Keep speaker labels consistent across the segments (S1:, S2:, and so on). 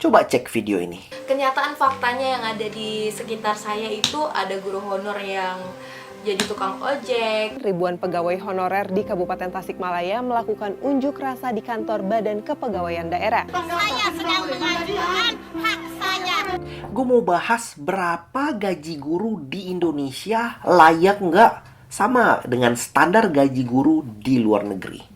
S1: Coba cek video ini.
S2: Kenyataan faktanya yang ada di sekitar saya itu ada guru honor yang jadi tukang ojek.
S3: Ribuan pegawai honorer di Kabupaten Tasikmalaya melakukan unjuk rasa di kantor Badan Kepegawaian Daerah.
S4: Saya sedang mengajukan hak saya.
S1: Gue mau bahas berapa gaji guru di Indonesia layak nggak sama dengan standar gaji guru di luar negeri.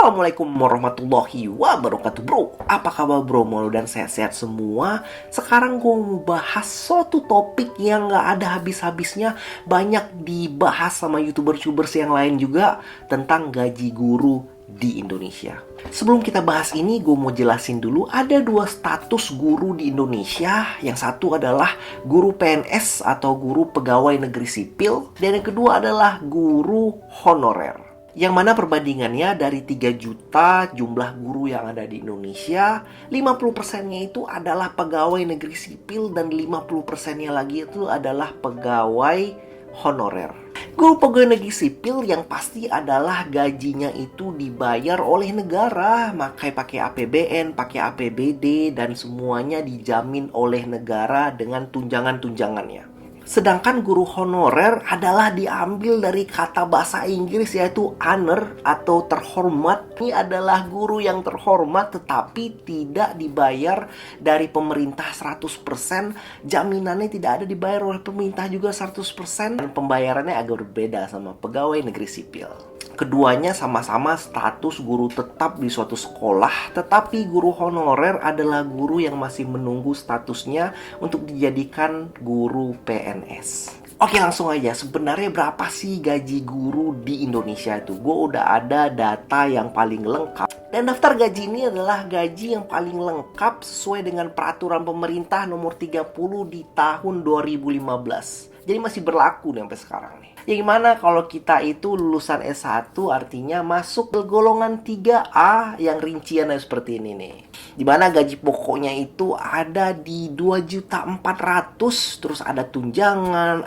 S1: Assalamualaikum warahmatullahi wabarakatuh bro. Apa kabar bro? Malu dan sehat-sehat semua. Sekarang gue mau bahas suatu topik yang gak ada habis-habisnya. Banyak dibahas sama youtuber-youtubers yang lain juga tentang gaji guru di Indonesia. Sebelum kita bahas ini, gue mau jelasin dulu ada dua status guru di Indonesia. Yang satu adalah guru PNS atau guru pegawai negeri sipil, dan yang kedua adalah guru honorer. Yang mana perbandingannya dari 3 juta jumlah guru yang ada di Indonesia, 50%-nya itu adalah pegawai negeri sipil dan 50%-nya lagi itu adalah pegawai honorer. Guru pegawai negeri sipil yang pasti adalah gajinya itu dibayar oleh negara, makanya pakai APBN, pakai APBD, dan semuanya dijamin oleh negara dengan tunjangan-tunjangannya. Sedangkan guru honorer adalah diambil dari kata bahasa Inggris yaitu honor atau terhormat. Ini adalah guru yang terhormat tetapi tidak dibayar dari pemerintah 100%. Jaminannya tidak ada dibayar oleh pemerintah juga 100%. Dan pembayarannya agak berbeda sama pegawai negeri sipil. Keduanya sama-sama status guru tetap di suatu sekolah, tetapi guru honorer adalah guru yang masih menunggu statusnya untuk dijadikan guru PNS. Oke, langsung aja. Sebenarnya berapa sih gaji guru di Indonesia itu? Gue udah ada data yang paling lengkap. Dan daftar gaji ini adalah gaji yang paling lengkap sesuai dengan peraturan pemerintah nomor 30 di tahun 2015. Jadi masih berlaku nih sampai sekarang nih. Ya gimana kalau kita itu lulusan S1 artinya masuk ke golongan 3A yang rinciannya seperti ini nih. Dimana gaji pokoknya itu ada di 2.400.000, terus ada tunjangan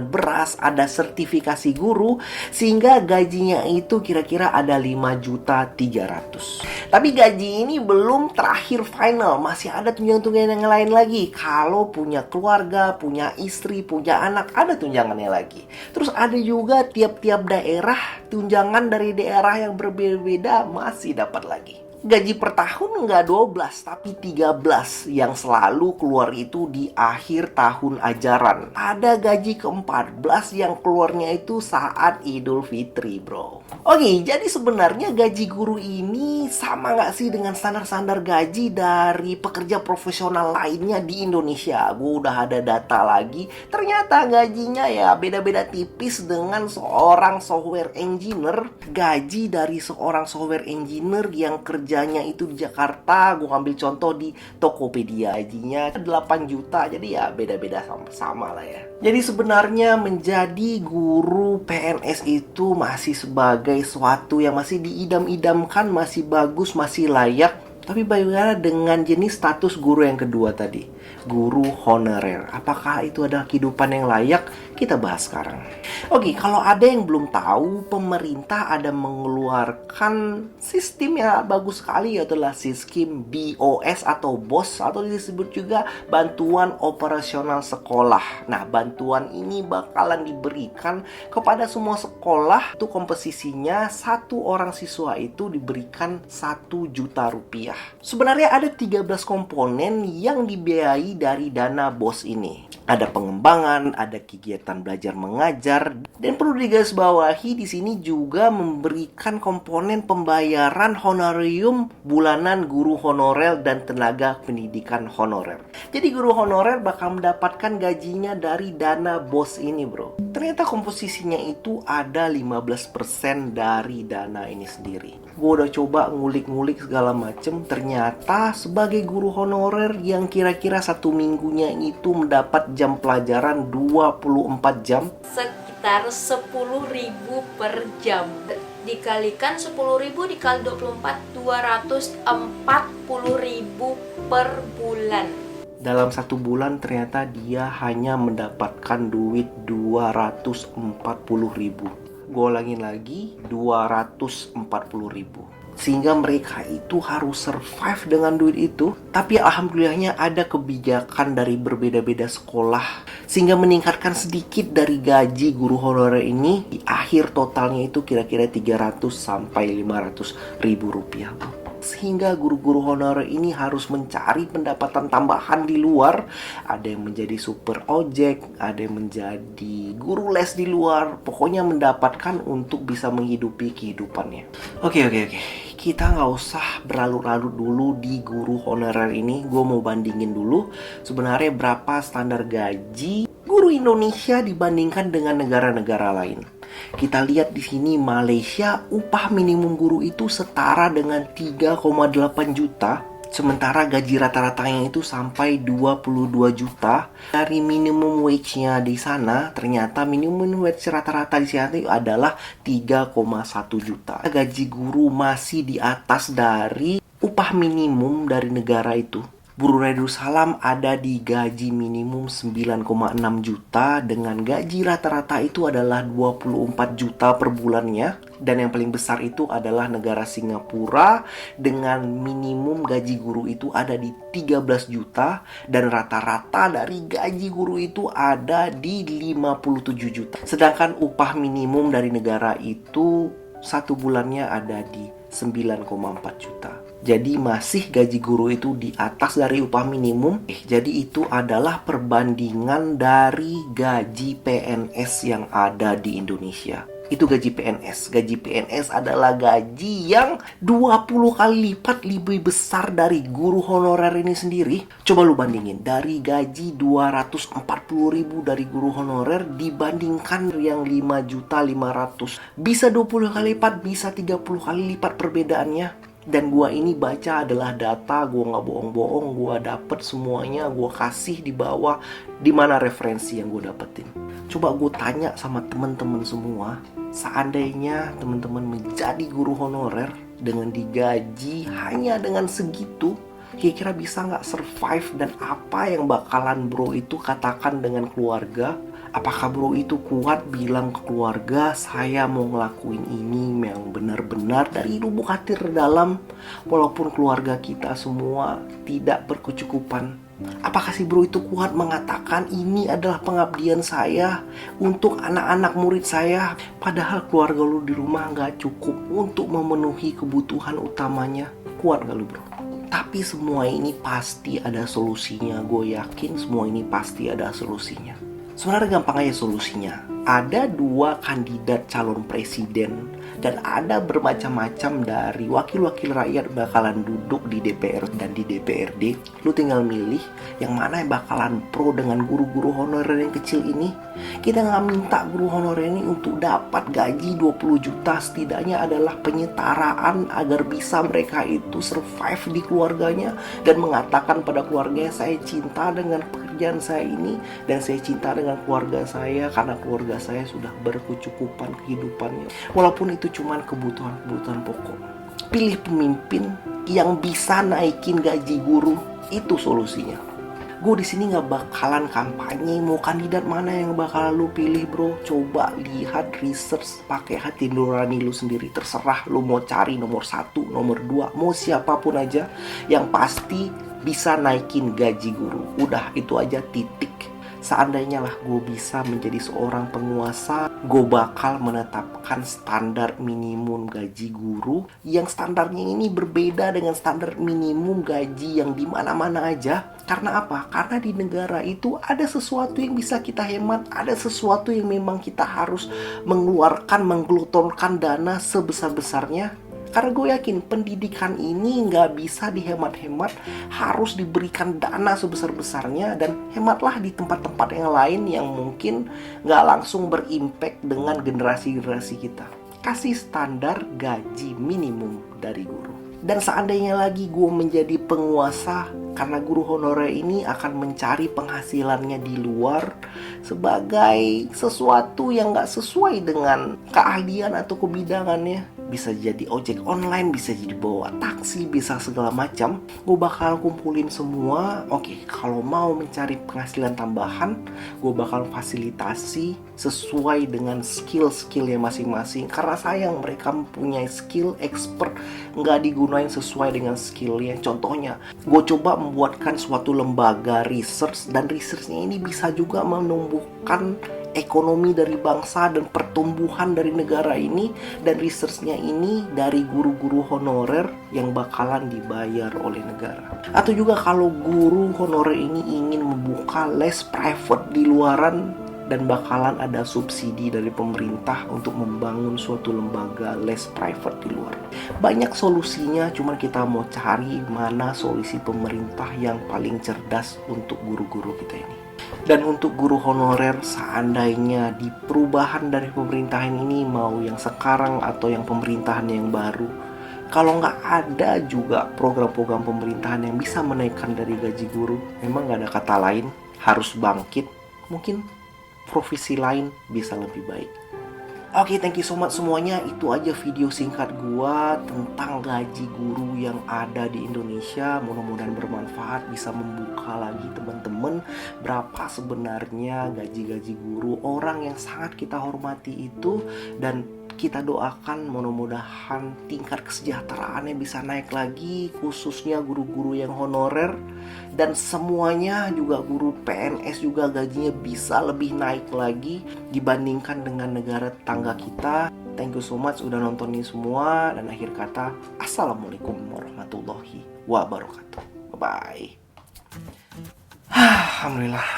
S1: beras, ada sertifikasi guru, sehingga gajinya itu kira-kira ada 5.300.000. Tapi gaji ini belum terakhir final, masih ada tunjangan-tunjangan yang lain lagi. Kalau punya keluarga, punya istri, punya anak, ada tunjangannya lagi. Terus ada juga tiap-tiap daerah, tunjangan dari daerah yang berbeda-beda masih dapat lagi. Gaji per tahun nggak 12, tapi 13 yang selalu keluar itu di akhir tahun ajaran. Ada gaji ke-14 yang keluarnya itu saat Idul Fitri, bro. Oke, jadi sebenarnya gaji guru ini sama nggak sih dengan standar-standar gaji dari pekerja profesional lainnya di Indonesia? Gue udah ada data lagi. Ternyata gajinya ya beda-beda tipis dengan seorang software engineer. Gaji dari seorang software engineer yang kerjanya itu di Jakarta, gue ambil contoh di Tokopedia, gajinya 8 juta, jadi ya beda-beda sama lah ya. Jadi sebenarnya menjadi guru PNS itu masih sebagai suatu yang masih diidam-idamkan, masih bagus, masih layak. Tapi bagaimana dengan jenis status guru yang kedua tadi? Guru honorer. Apakah itu adalah kehidupan yang layak? Kita bahas sekarang. Oke, kalau ada yang belum tahu, pemerintah ada mengeluarkan sistem yang bagus sekali, yaitu sistem BOS atau BOS, atau disebut juga bantuan operasional sekolah. Nah, bantuan ini bakalan diberikan kepada semua sekolah. Itu komposisinya satu orang siswa itu diberikan 1 juta rupiah. Sebenarnya ada 13 komponen yang dibiayai dari dana BOS ini. Ada pengembangan, ada kegiatan belajar mengajar, dan perlu digarisbawahi di sini juga memberikan komponen pembayaran honorarium bulanan guru honorer dan tenaga pendidikan honorer. Jadi guru honorer bakal mendapatkan gajinya dari dana BOS ini, bro. Ternyata komposisinya itu ada 15% dari dana ini sendiri. Gue udah coba ngulik-ngulik segala macem. Ternyata sebagai guru honorer yang kira-kira 1 minggunya itu mendapat jam pelajaran 24 jam,
S2: Sekitar 10.000 per jam. Dikalikan 10.000 dikali 24, 240.000 per bulan.
S1: Dalam 1 bulan ternyata dia hanya mendapatkan duit 240.000. Gue ulangin lagi, 240.000. Sehingga mereka itu harus survive dengan duit itu. Tapi alhamdulillahnya ada kebijakan dari berbeda-beda sekolah sehingga meningkatkan sedikit dari gaji guru honorer ini. Di akhir totalnya itu kira-kira 300 sampai 500 ribu rupiah. Sehingga guru-guru honorer ini harus mencari pendapatan tambahan di luar. Ada yang menjadi super ojek, ada yang menjadi guru les di luar. Pokoknya mendapatkan untuk bisa menghidupi kehidupannya. Oke. Kita nggak usah berlarut-larut dulu di guru honorer ini. Gue mau bandingin dulu sebenarnya berapa standar gaji guru Indonesia dibandingkan dengan negara-negara lain. Kita lihat di sini Malaysia, upah minimum guru itu setara dengan 3,8 juta. Sementara gaji rata-ratanya itu sampai 22 juta. Dari minimum wage-nya di sana, ternyata minimum wage rata-rata di sana itu adalah 3,1 juta. Gaji guru masih di atas dari upah minimum dari negara itu. Brunei Darussalam ada di gaji minimum 9,6 juta dengan gaji rata-rata itu adalah 24 juta per bulannya. Dan yang paling besar itu adalah negara Singapura dengan minimum gaji guru itu ada di 13 juta dan rata-rata dari gaji guru itu ada di 57 juta. Sedangkan upah minimum dari negara itu 1 bulannya ada di 9,4 juta. Jadi masih gaji guru itu di atas dari upah minimum. Jadi itu adalah perbandingan dari gaji PNS yang ada di Indonesia. Itu gaji PNS. Gaji PNS adalah gaji yang 20 kali lipat lebih besar dari guru honorer ini sendiri. Coba lu bandingin, dari gaji 240.000 dari guru honorer dibandingkan yang 5.500.000. Bisa 20 kali lipat, bisa 30 kali lipat perbedaannya. Dan gua ini baca adalah data, gua nggak bohong-bohong, gua dapet semuanya, gua kasih di bawah di mana referensi yang gua dapetin. Coba gua tanya sama teman-teman semua, seandainya teman-teman menjadi guru honorer dengan digaji hanya dengan segitu, kira-kira bisa nggak survive dan apa yang bakalan bro itu katakan dengan keluarga? Apakah bro itu kuat bilang ke keluarga, saya mau ngelakuin ini yang benar-benar dari lubuk hati terdalam, walaupun keluarga kita semua tidak berkecukupan? Apakah si bro itu kuat mengatakan ini adalah pengabdian saya untuk anak-anak murid saya, padahal keluarga lu di rumah nggak cukup untuk memenuhi kebutuhan utamanya? Kuat nggak lu bro? Tapi semua ini pasti ada solusinya. Gue yakin semua ini pasti ada solusinya. Sebenarnya gampang aja solusinya. Ada 2 kandidat calon presiden dan ada bermacam-macam dari wakil-wakil rakyat bakalan duduk di DPR dan di DPRD. Lu tinggal milih yang mana yang bakalan pro dengan guru-guru honorer yang kecil ini. Kita nggak minta guru honorer ini untuk dapat gaji 20 juta. Setidaknya adalah penyetaraan agar bisa mereka itu survive di keluarganya dan mengatakan pada keluarganya, saya cinta dengan pekerjaan saya ini dan saya cinta dengan keluarga saya karena keluarga saya sudah berkecukupan kehidupannya. Walaupun itu cuma kebutuhan-kebutuhan pokok. Pilih pemimpin yang bisa naikin gaji guru, itu solusinya. Gue di sini nggak bakalan kampanye mau kandidat mana yang bakal lu pilih bro. Coba lihat research, pakai hati nurani lu sendiri. Terserah lu mau cari nomor 1, nomor 2, mau siapapun aja. Yang pasti bisa naikin gaji guru. Udah itu aja, titik. Seandainya lah gue bisa menjadi seorang penguasa, gue bakal menetapkan standar minimum gaji guru yang standarnya ini berbeda dengan standar minimum gaji yang di mana-mana aja. Karena apa? Karena di negara itu ada sesuatu yang bisa kita hemat, ada sesuatu yang memang kita harus mengeluarkan, menggelontorkan dana sebesar-besarnya. Karena gue yakin pendidikan ini nggak bisa dihemat-hemat, harus diberikan dana sebesar-besarnya. Dan hematlah di tempat-tempat yang lain yang mungkin nggak langsung berimpact dengan generasi-generasi kita. Kasih standar gaji minimum dari guru. Dan seandainya lagi gue menjadi penguasa, karena guru honorer ini akan mencari penghasilannya di luar sebagai sesuatu yang gak sesuai dengan keahlian atau kebidangannya. Bisa jadi ojek online, bisa jadi bawa taksi, bisa segala macam. Gue bakal kumpulin semua. Oke, kalau mau mencari penghasilan tambahan, gue bakal fasilitasi sesuai dengan skill-skillnya masing-masing. Karena sayang mereka mempunyai skill expert, nggak digunain sesuai dengan skillnya. Contohnya, gue coba membuatkan suatu lembaga research, dan researchnya ini bisa juga menumbuhkan ekonomi dari bangsa dan pertumbuhan dari negara ini. Dan researchnya ini dari guru-guru honorer yang bakalan dibayar oleh negara. Atau juga kalau guru honorer ini ingin membuka les private di luaran, dan bakalan ada subsidi dari pemerintah untuk membangun suatu lembaga les private di luar. Banyak solusinya, cuman kita mau cari mana solusi pemerintah yang paling cerdas untuk guru-guru kita ini. Dan untuk guru honorer, seandainya di perubahan dari pemerintahan ini, mau yang sekarang atau yang pemerintahan yang baru, kalau nggak ada juga program-program pemerintahan yang bisa menaikkan dari gaji guru, memang nggak ada kata lain, harus bangkit. Mungkin profesi lain bisa lebih baik. Oke, thank you so much semuanya. Itu aja video singkat gua tentang gaji guru yang ada di Indonesia. Mudah-mudahan bermanfaat, bisa membuka lagi teman-teman berapa sebenarnya gaji-gaji guru orang yang sangat kita hormati itu. Dan kita doakan mudah-mudahan tingkat kesejahteraannya bisa naik lagi, khususnya guru-guru yang honorer. Dan semuanya juga guru PNS juga gajinya bisa lebih naik lagi dibandingkan dengan negara tetangga kita. Thank you so much udah nontonin semua. Dan akhir kata, assalamualaikum warahmatullahi wabarakatuh. Bye-bye. Alhamdulillah.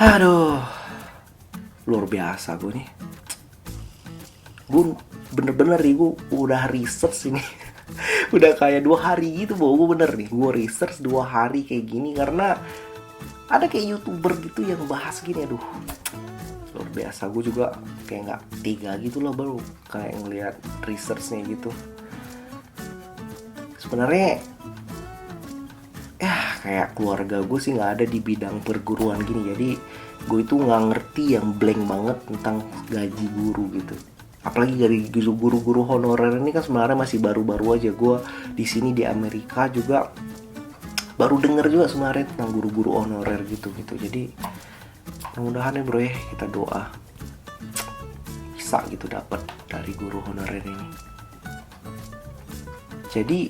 S1: Aduh, luar biasa gue nih. Gue bener-bener nih, gue udah research ini. Udah kayak 2 hari gitu, gue bener nih. Gue research 2 hari kayak gini karena ada kayak YouTuber gitu yang bahas gini. Aduh, luar biasa. Gue juga kayak gak tega gitu lah baru kayak ngeliat researchnya gitu. Sebenarnya ya kayak keluarga gue sih gak ada di bidang perguruan gini. Jadi gue itu gak ngerti yang blank banget tentang gaji guru gitu. Apalagi dari guru-guru honorer ini kan sebenarnya masih baru-baru aja. Gue di sini di Amerika juga baru denger juga sebenarnya tentang guru-guru honorer gitu. Jadi mudah-mudahan ya bro ya, kita doa bisa gitu dapat dari guru honorer ini. Jadi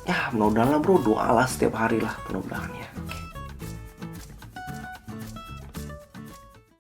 S1: ya mudah-mudahan lah bro, doalah setiap hari lah mudah-mudahan ya.